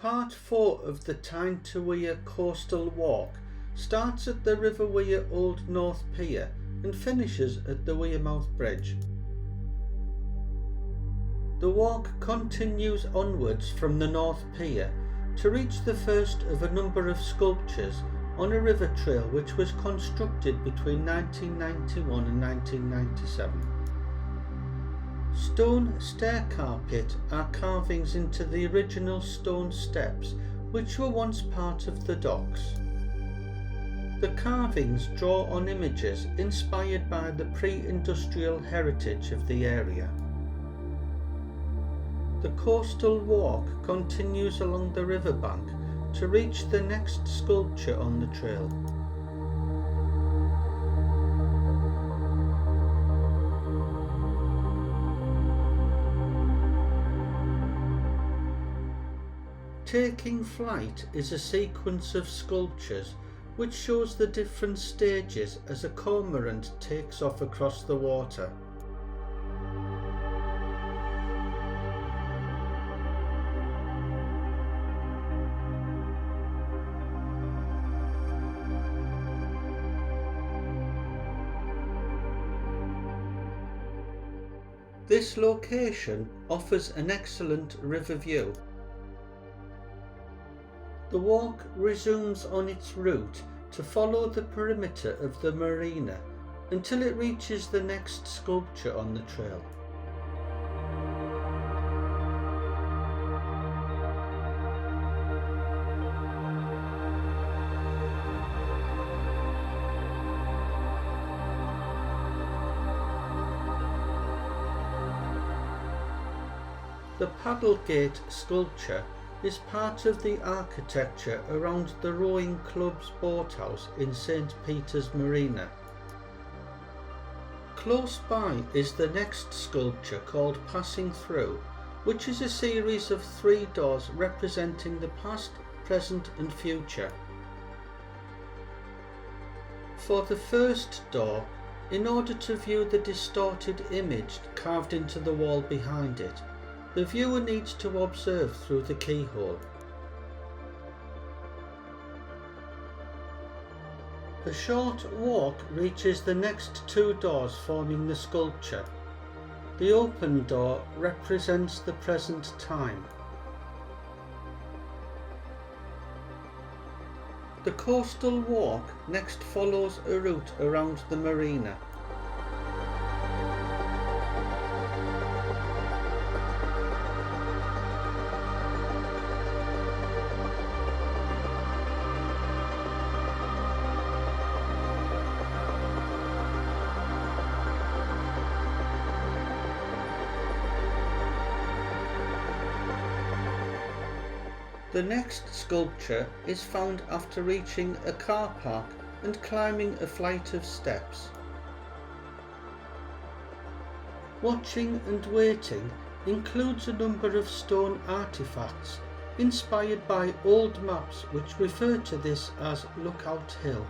Part 4 of the Tyne2Wear coastal walk starts at the River Wear Old North Pier and finishes at the Wearmouth Bridge. The walk continues onwards from the North Pier to reach the first of a number of sculptures on a river trail which was constructed between 1991 and 1997. Stone stair carpet are carvings into the original stone steps which were once part of the docks. The carvings draw on images inspired by the pre-industrial heritage of the area. The coastal walk continues along the riverbank to reach the next sculpture on the trail. Taking Flight is a sequence of sculptures which shows the different stages as a cormorant takes off across the water. This location offers an excellent river view. The walk resumes on its route to follow the perimeter of the marina until it reaches the next sculpture on the trail. The Paddle Gate sculpture is part of the architecture around the Rowing Club's boathouse in St. Peter's Marina. Close by is the next sculpture called Passing Through, which is a series of 3 doors representing the past, present and future. For the first door, in order to view the distorted image carved into the wall behind it, the viewer needs to observe through the keyhole. A short walk reaches the next 2 doors forming the sculpture. The open door represents the present time. The coastal walk next follows a route around the marina. The next sculpture is found after reaching a car park and climbing a flight of steps. Watching and waiting includes a number of stone artifacts inspired by old maps which refer to this as Lookout Hill.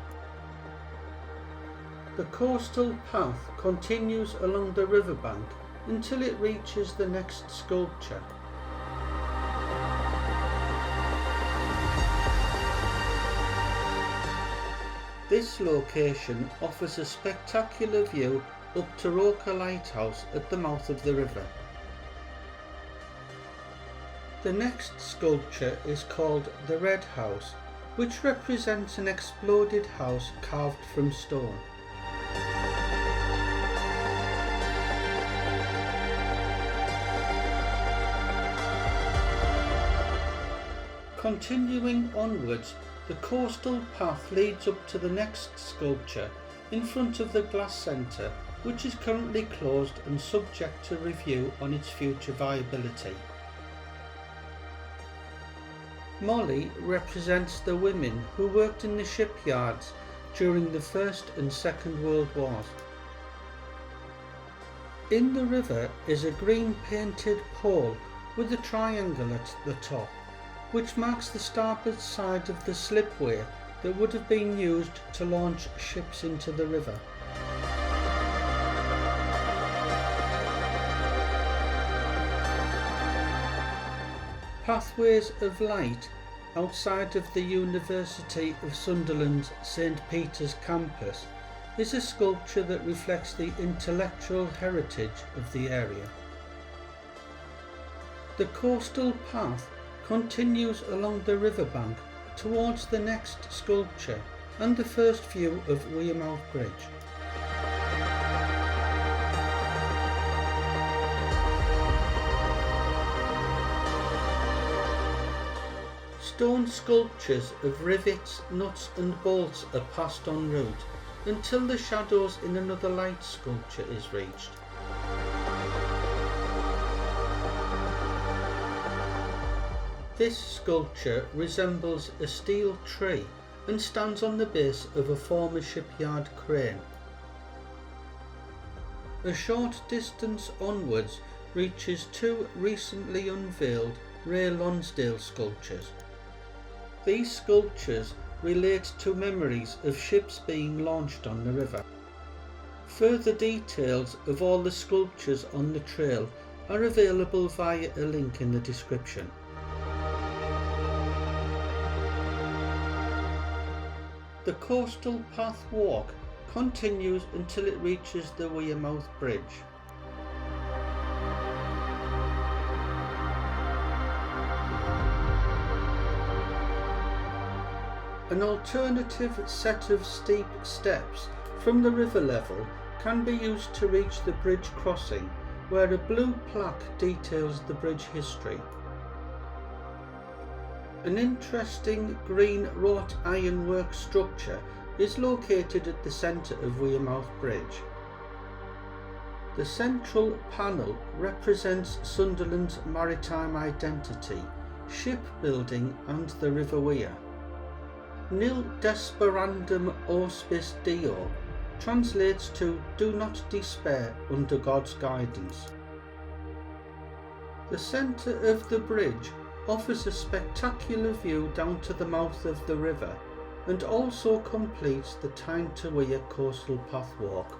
The coastal path continues along the riverbank until it reaches the next sculpture. This location offers a spectacular view up to Roker Lighthouse at the mouth of the river. The next sculpture is called the Red House, which represents an exploded house carved from stone. Continuing onwards, the coastal path leads up to the next sculpture in front of the glass centre, which is currently closed and subject to review on its future viability. Molly represents the women who worked in the shipyards during the First and Second World Wars. In the river is a green painted pole with a triangle at the top, which marks the starboard side of the slipway that would have been used to launch ships into the river. Pathways of Light, outside of the University of Sunderland's St Peter's campus, is a sculpture that reflects the intellectual heritage of the area. The coastal path continues along the riverbank towards the next sculpture and the first view of Wearmouth Bridge. Stone sculptures of rivets, nuts and bolts are passed en route until the shadows in another light sculpture is reached. This sculpture resembles a steel tree and stands on the base of a former shipyard crane. A short distance onwards reaches two recently unveiled Ray Lonsdale sculptures. These sculptures relate to memories of ships being launched on the river. Further details of all the sculptures on the trail are available via a link in the description. The coastal path walk continues until it reaches the Wearmouth Bridge. An alternative set of steep steps from the river level can be used to reach the bridge crossing, where a blue plaque details the bridge history. An interesting green wrought ironwork structure is located at the centre of Wearmouth Bridge. The central panel represents Sunderland's maritime identity, shipbuilding and the River Wear. Nil desperandum auspis Deo translates to "do not despair under God's guidance." The centre of the bridge offers a spectacular view down to the mouth of the river and also completes the Tyne2Wear coastal pathwalk.